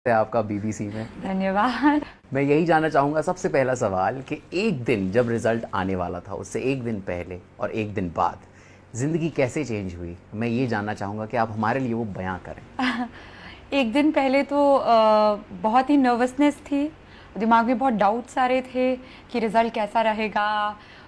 है आपका बीबीसी में। धन्यवाद। मैं यही जानना चाहूँगा सबसे पहला सवाल कि एक दिन जब रिज़ल्ट आने वाला था उससे एक दिन पहले और एक दिन बाद ज़िंदगी कैसे चेंज हुई, मैं ये जानना चाहूँगा कि आप हमारे लिए वो बयां करें। एक दिन पहले तो बहुत ही नर्वसनेस थी, दिमाग में बहुत डाउट्स आ रहे थे कि रिज़ल्ट कैसा रहेगा।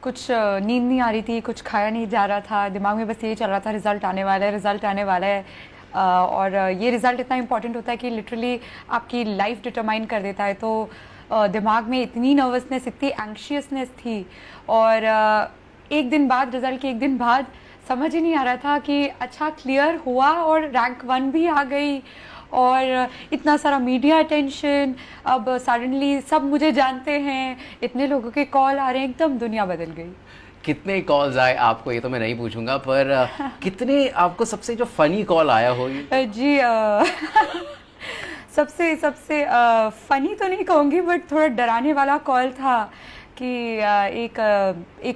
कुछ नींद नहीं आ रही थी, कुछ खाया नहीं जा रहा था, दिमाग में बस यही चल रहा था रिज़ल्ट आने वाला है, रिज़ल्ट आने वाला है। और ये रिज़ल्ट इतना इम्पॉर्टेंट होता है कि लिटरली आपकी लाइफ डिटरमाइन कर देता है। तो दिमाग में इतनी नर्वसनेस, इतनी एंग्शियसनेस थी। और एक दिन बाद, रिज़ल्ट के एक दिन बाद समझ ही नहीं आ रहा था कि अच्छा क्लियर हुआ और रैंक 1 भी आ गई। और इतना सारा मीडिया अटेंशन, अब सडनली सब मुझे जानते हैं, इतने लोगों के कॉल आ रहे हैं, एकदम दुनिया बदल गई। कितने कॉल्स आए आपको ये तो मैं नहीं पूछूंगा, पर कितने आपको सबसे जो फनी कॉल आया हो? जी सबसे सबसे फनी तो नहीं कहूँगी, बट थोड़ा डराने वाला कॉल था कि एक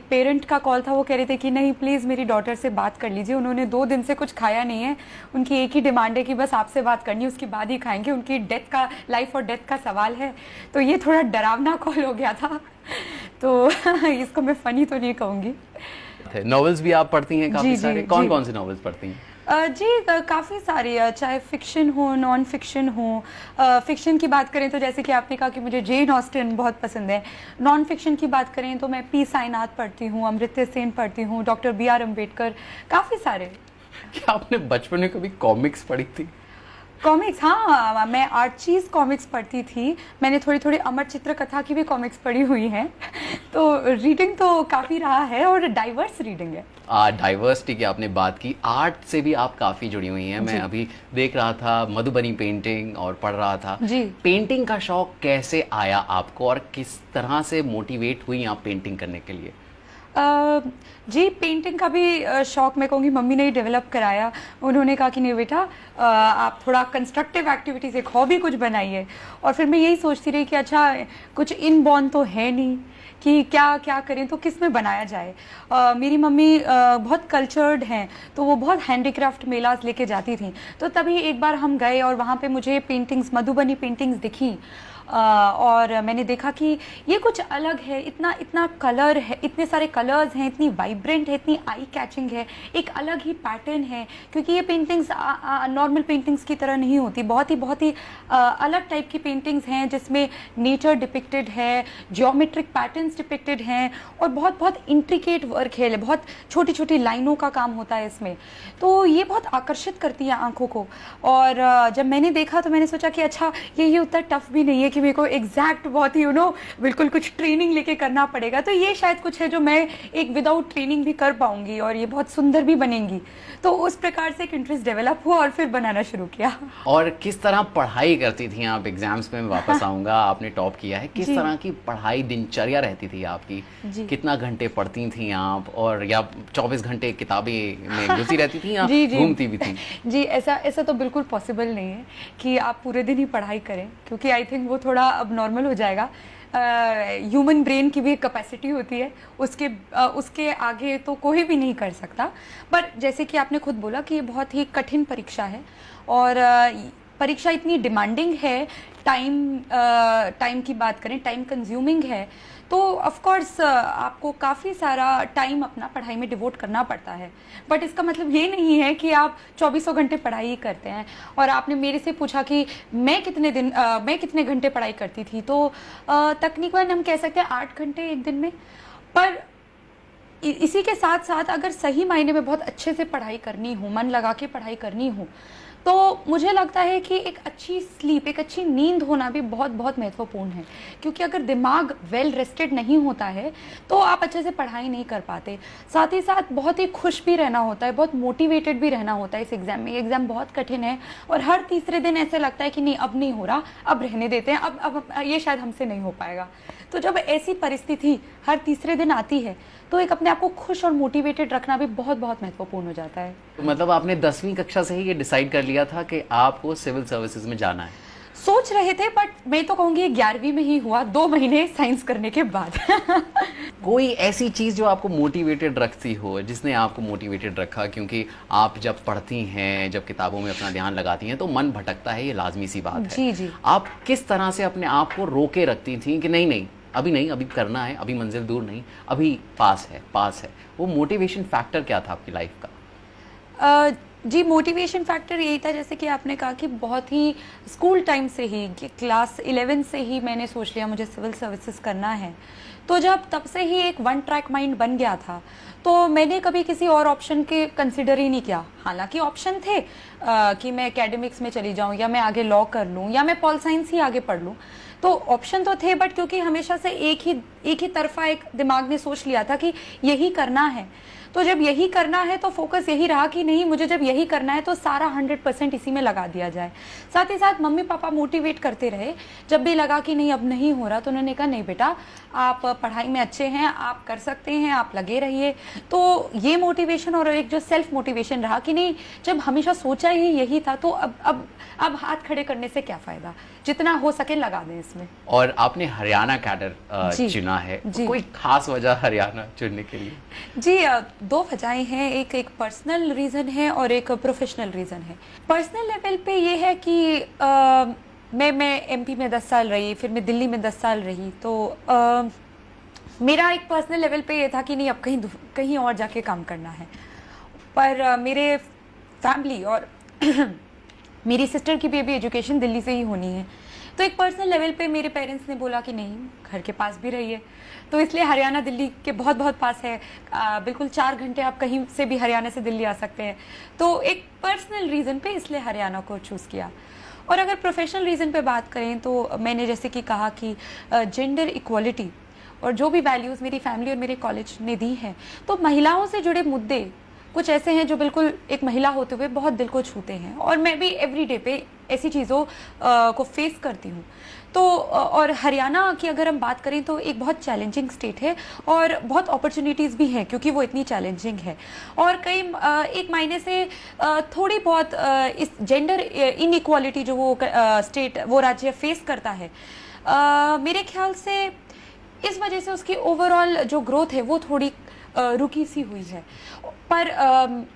पेरेंट का कॉल था। वो कह रहे थे कि नहीं प्लीज़ मेरी डॉटर से बात कर लीजिए, उन्होंने 2 दिन से कुछ खाया नहीं है, उनकी एक ही डिमांड है कि बस आपसे बात करनी है, उसके बाद ही खाएंगे, उनकी डेथ का, लाइफ और डेथ का सवाल है। तो ये थोड़ा डरावना कॉल हो गया था। तो इसको मैं फ़नी तो नहीं कहूँगी। नॉवेल्स भी आप पढ़ती हैं काफ़ी सारे, कौन जी। कौन से नॉवेल्स पढ़ती हैं? जी काफ़ी सारी, चाहे फिक्शन हो, नॉन फिक्शन हो। फिक्शन की बात करें तो जैसे कि आपने कहा कि मुझे जेन ऑस्टिन बहुत पसंद है। नॉन फिक्शन की बात करें तो मैं पी साईनाथ पढ़ती हूँ, अमर्त्य सेन पढ़ती हूँ, डॉक्टर B.R. अम्बेडकर, काफ़ी सारे। क्या आपने बचपन में कभी कॉमिक्स पढ़ी थी? कॉमिक्स, हाँ, मैं आर्चीज़ कॉमिक्स पढ़ती थी। मैंने थोड़ी थोड़ी अमर चित्र कथा की भी कॉमिक्स पढ़ी हुई हैं। तो रीडिंग तो काफ़ी रहा है और डाइवर्स रीडिंग है। डाइवर्सिटी की आपने बात की, आर्ट से भी आप काफ़ी जुड़ी हुई हैं। मैं अभी देख रहा था मधुबनी पेंटिंग और पढ़ रहा था जी। पेंटिंग का शौक कैसे आया आपको और किस तरह से मोटिवेट हुई आप पेंटिंग करने के लिए? जी पेंटिंग का भी शौक मैं कहूँगी मम्मी ने ही डेवलप कराया। उन्होंने कहा कि नहीं बेटा, आप थोड़ा कंस्ट्रक्टिव एक्टिविटीज़, एक हॉबी कुछ बनाइए। और फिर मैं यही सोचती रही कि अच्छा कुछ इनबॉर्न तो है नहीं कि क्या क्या करें, तो किस में बनाया जाए। मेरी मम्मी बहुत कल्चर्ड हैं, तो वो बहुत हैंडीक्राफ्ट मेलास लेके जाती थी। तो तभी एक बार हम गए और वहाँ पे मुझे पेंटिंग्स, मधुबनी पेंटिंग्स दिखी। और मैंने देखा कि ये कुछ अलग है, इतना इतना कलर है, इतने सारे कलर्स हैं, इतनी वाइब्रेंट है, इतनी आई कैचिंग है, एक अलग ही पैटर्न है। क्योंकि ये पेंटिंग्स नॉर्मल पेंटिंग्स की तरह नहीं होती, बहुत ही अलग टाइप की पेंटिंग्स हैं जिसमें नेचर डिपिक्टेड है, जियोमेट्रिक पैटर्न्स डिपिक्टेड हैं और बहुत बहुत इंट्रिकेट वर्क है, बहुत छोटी छोटी लाइनों का काम होता है इसमें। तो ये बहुत आकर्षित करती है आंखों को। और जब मैंने देखा तो मैंने सोचा कि अच्छा ये उतना टफ भी नहीं है कि मेरे को एग्जैक्ट बहुत ही बिल्कुल कुछ ट्रेनिंग लेके करना पड़ेगा। तो ये शायद कुछ है जो मैं एक विदाउट ट्रेनिंग भी कर पाऊंगी और ये बहुत सुंदर भी बनेंगी। तो उस प्रकार से एक इंटरेस्ट डेवलप हुआ और फिर बनाना शुरू किया। और किस तरह पढ़ाई करती थी आप? एग्जाम्स में वापस आऊंगा, आपने टॉप किया है, किस तरह की पढ़ाई दिनचर्या रहती थी आपकी? कितना घंटे पढ़ती थी आप, और या 24 घंटे किताबें में घुसी रहती थी या घूमती भी थी? जी ऐसा तो बिल्कुल पॉसिबल नहीं है कि आप पूरे दिन ही पढ़ाई करें, क्योंकि आई थिंक वो थोड़ा अब नॉर्मल हो जाएगा। ह्यूमन ब्रेन की भी एक कैपेसिटी होती है, उसके आगे तो कोई भी नहीं कर सकता। पर जैसे कि आपने खुद बोला कि ये बहुत ही कठिन परीक्षा है और परीक्षा इतनी डिमांडिंग है, टाइम की बात करें, टाइम कंज्यूमिंग है। तो ऑफ कोर्स आपको काफ़ी सारा टाइम अपना पढ़ाई में डिवोट करना पड़ता है। बट इसका मतलब ये नहीं है कि आप 24 घंटे पढ़ाई ही करते हैं। और आपने मेरे से पूछा कि मैं कितने घंटे पढ़ाई करती थी, तो तकरीबन हम कह सकते हैं 8 घंटे एक दिन में। पर इसी के साथ साथ अगर सही मायने में बहुत अच्छे से पढ़ाई करनी हो, मन लगा के पढ़ाई करनी हो, तो मुझे लगता है कि एक अच्छी स्लीप, एक अच्छी नींद होना भी बहुत बहुत महत्वपूर्ण है। क्योंकि अगर दिमाग वेल रेस्टेड नहीं होता है तो आप अच्छे से पढ़ाई नहीं कर पाते। साथ ही साथ बहुत ही खुश भी रहना होता है, बहुत मोटिवेटेड भी रहना होता है इस एग्ज़ाम में। एग्ज़ाम बहुत कठिन है और हर तीसरे दिन ऐसे लगता है कि नहीं अब नहीं हो रहा, अब रहने देते हैं, अब ये शायद हमसे नहीं हो पाएगा। तो जब ऐसी परिस्थिति हर तीसरे दिन आती है तो एक अपने आप को खुश और मोटिवेटेड रखना भी बहुत बहुत महत्वपूर्ण हो जाता है। तो मतलब आपने 10वीं कक्षा से ही ये डिसाइड कर लिया था कि आपको सिविल सर्विसेज में जाना है? सोच रहे थे, बट मैं तो कहूँगी 11वीं में ही हुआ, 2 महीने साइंस करने के बाद। कोई ऐसी चीज़ जो आपको मोटिवेटेड रखती हो, जिसने आपको मोटिवेटेड रखा? क्योंकि आप जब पढ़ती हैं, जब किताबों में अपना ध्यान लगाती हैं तो मन भटकता है, ये लाजमी सी बात है। जी जी। आप किस तरह से अपने आप को रोके रखती थी कि नहीं नहीं अभी नहीं, अभी करना है, अभी मंजिल दूर नहीं, अभी पास है, पास है? वो मोटिवेशन फैक्टर क्या था आपकी लाइफ का? जी, मोटिवेशन फैक्टर यही था, जैसे कि आपने कहा कि बहुत ही स्कूल टाइम से ही, क्लास 11 से ही मैंने सोच लिया मुझे सिविल सर्विसेज करना है। तो जब तब से ही एक वन ट्रैक माइंड बन गया था, तो मैंने कभी किसी और ऑप्शन के कंसिडर ही नहीं किया। हालांकि ऑप्शन थे कि मैं एकेडमिक्स में चली जाऊं, या मैं आगे लॉ कर लूं, या मैं पॉल साइंस ही आगे पढ़ लूं, तो ऑप्शन तो थे, बट क्योंकि हमेशा से एक ही तरफा एक दिमाग ने सोच लिया था कि यही करना है, तो जब यही करना है तो फोकस यही रहा कि नहीं, मुझे जब यही करना है तो सारा 100% इसी में लगा दिया जाए। साथ ही साथ मम्मी पापा मोटिवेट करते रहे, जब भी लगा कि नहीं अब नहीं हो रहा तो उन्होंने कहा नहीं बेटा, आप पढ़ाई में अच्छे हैं, आप कर सकते हैं, आप लगे रहिए। तो ये मोटिवेशन और एक जो सेल्फ मोटिवेशन रहा कि नहीं, जब हमेशा सोचा ही यही था तो अब हाथ खड़े करने से क्या फायदा, जितना हो सके लगा दें इसमें। और आपने हरियाणा कैडर चुना है, तो कोई खास वजह हरियाणा चुनने के लिए? जी, दो वजहें हैं, एक पर्सनल रीज़न है और एक प्रोफेशनल रीज़न है। पर्सनल लेवल पे ये है कि मैं एमपी में 10 साल रही, फिर मैं दिल्ली में 10 साल रही, तो मेरा एक पर्सनल लेवल पे ये था कि नहीं अब कहीं और जाके काम करना है। पर मेरे फैमिली और मेरी सिस्टर की भी अभी एजुकेशन दिल्ली से ही होनी है, तो एक पर्सनल लेवल पे मेरे पेरेंट्स ने बोला कि नहीं, घर के पास भी रहिए, तो इसलिए हरियाणा दिल्ली के बहुत बहुत पास है, बिल्कुल 4 घंटे आप कहीं से भी हरियाणा से दिल्ली आ सकते हैं। तो एक पर्सनल रीज़न पे इसलिए हरियाणा को चूज़ किया। और अगर प्रोफेशनल रीज़न पे बात करें तो मैंने जैसे कि कहा कि जेंडर इक्वालिटी और जो भी वैल्यूज़ मेरी फैमिली और मेरे कॉलेज ने दी हैं, तो महिलाओं से जुड़े मुद्दे कुछ ऐसे हैं जो बिल्कुल एक महिला होते हुए बहुत दिल को छूते हैं, और मैं भी एवरी डे पे ऐसी चीज़ों को फेस करती हूँ। तो और हरियाणा की अगर हम बात करें तो एक बहुत चैलेंजिंग स्टेट है और बहुत अपॉर्चुनिटीज़ भी हैं, क्योंकि वो इतनी चैलेंजिंग है, और कई एक मायने से थोड़ी बहुत इस जेंडर इनइक्वालिटी जो वो स्टेट, वो राज्य फेस करता है, मेरे ख्याल से इस वजह से उसकी ओवरऑल जो ग्रोथ है वो थोड़ी रुकी सी हुई है। पर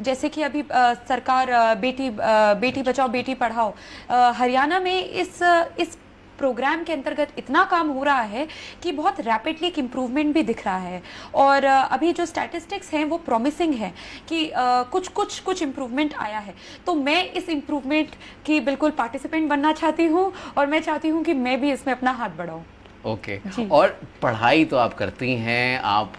जैसे कि अभी सरकार बेटी बचाओ बेटी पढ़ाओ, हरियाणा में इस प्रोग्राम के अंतर्गत इतना काम हो रहा है कि बहुत रैपिडली एक इम्प्रूवमेंट भी दिख रहा है, और अभी जो स्टैटिस्टिक्स हैं वो प्रॉमिसिंग है कि कुछ इम्प्रूवमेंट आया है। तो मैं इस इम्प्रूवमेंट की बिल्कुल पार्टिसिपेंट बनना चाहती हूँ, और मैं चाहती हूँ कि मैं भी इसमें अपना हाथ बढ़ाऊँ। ओके। और पढ़ाई तो आप करती हैं, आप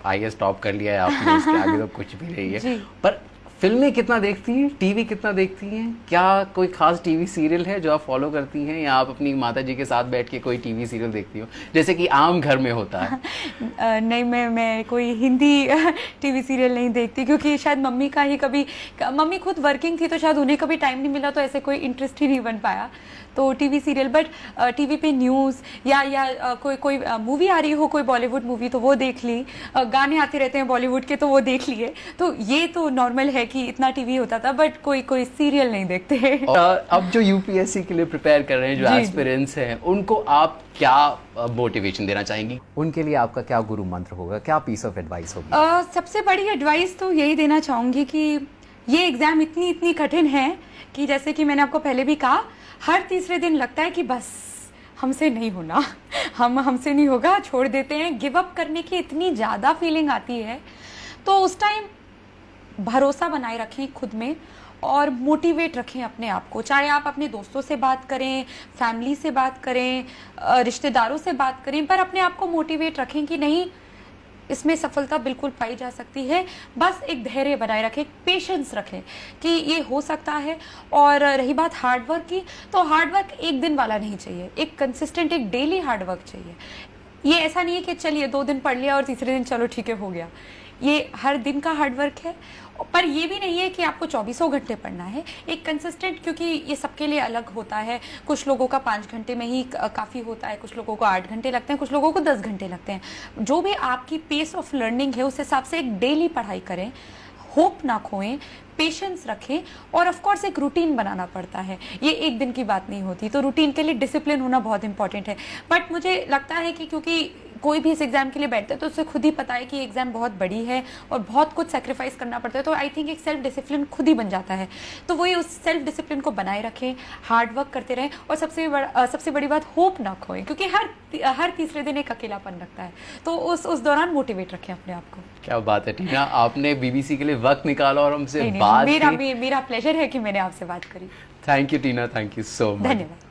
IAS टॉप कर लिया है आपने, इसके आगे तो कुछ भी नहीं है, पर फिल्में कितना देखती हैं, टीवी कितना देखती हैं? क्या कोई खास टीवी सीरियल है जो आप फॉलो करती हैं, या आप अपनी माता जी के साथ बैठ के कोई टीवी सीरियल देखती हो जैसे कि आम घर में होता है? नहीं, मैं कोई हिंदी टीवी सीरियल नहीं देखती, क्योंकि शायद मम्मी का ही कभी, मम्मी खुद वर्किंग थी तो शायद उन्हें कभी टाइम नहीं मिला, तो ऐसे कोई इंटरेस्ट ही नहीं बन पाया तो टीवी सीरियल। बट टीवी पे न्यूज़ या कोई मूवी आ रही हो, कोई बॉलीवुड मूवी, तो वो देख ली, गाने आते रहते हैं बॉलीवुड के तो वो देख लिए, तो ये तो नॉर्मल है कि इतना टीवी होता था, बट कोई सीरियल नहीं देखते। अब जो UPSC के लिए प्रिपेयर कर रहे हैं, जो एस्पिरेंट्स हैं, उनको आप क्या मोटिवेशन देना चाहेंगी? उनके लिए आपका क्या गुरु मंत्र होगा, क्या पीस ऑफ एडवाइस होगी? सबसे बड़ी एडवाइस तो यही देना चाहूँगी कि ये एग्ज़ाम इतनी कठिन है कि जैसे कि मैंने आपको पहले भी कहा, हर तीसरे दिन लगता है कि बस हमसे नहीं होना, हमसे नहीं होगा, छोड़ देते हैं, गिव अप करने की इतनी ज़्यादा फीलिंग आती है। तो उस टाइम भरोसा बनाए रखें खुद में और मोटिवेट रखें अपने आप को, चाहे आप अपने दोस्तों से बात करें, फैमिली से बात करें, रिश्तेदारों से बात करें, पर अपने आप को मोटिवेट रखें कि नहीं, इसमें सफलता बिल्कुल पाई जा सकती है। बस एक धैर्य बनाए रखें, पेशेंस रखें कि ये हो सकता है। और रही बात हार्डवर्क की, तो हार्डवर्क एक दिन वाला नहीं चाहिए, एक कंसिस्टेंट, एक डेली हार्डवर्क चाहिए। ये ऐसा नहीं है कि चलिए 2 दिन पढ़ लिया और तीसरे दिन चलो ठीक है हो गया, ये हर दिन का हार्डवर्क है। पर ये भी नहीं है कि आपको 24 घंटे पढ़ना है, एक कंसिस्टेंट, क्योंकि ये सबके लिए अलग होता है। कुछ लोगों का 5 घंटे में ही काफ़ी होता है, कुछ लोगों को 8 घंटे लगते हैं, कुछ लोगों को 10 घंटे लगते हैं। जो भी आपकी पेस ऑफ लर्निंग है उस हिसाब से एक डेली पढ़ाई करें, होप ना खोएं, पेशेंस रखें, और ऑफ कोर्स एक रूटीन बनाना पड़ता है, ये एक दिन की बात नहीं होती, तो रूटीन के लिए डिसिप्लिन होना बहुत इंपॉर्टेंट है। बट मुझे लगता है कि क्योंकि कोई भी इस एग्जाम के लिए बैठता है तो उसे खुद ही पता है कि एग्जाम बहुत बड़ी है और बहुत कुछ सेक्रीफाइस करना पड़ता है, तो आई थिंक एक सेल्फ डिसिप्लिन खुद ही बन जाता है। तो वही उस सेल्फ डिसिप्लिन को बनाए रखें, हार्ड वर्क करते रहें, और सबसे बड़ी बात, होप ना खोएं, क्योंकि हर तीसरे दिन एक अकेलापन लगता है, तो उस दौरान मोटिवेट रखें अपने आप को। क्या बात है टीना, आपने बीबीसी के लिए वक्त निकाला और हमसे नहीं, बात मेरा की। मेरा प्लेजर है कि मैंने आपसे बात करी। Thank you Tina, thank you so much. धन्यवाद।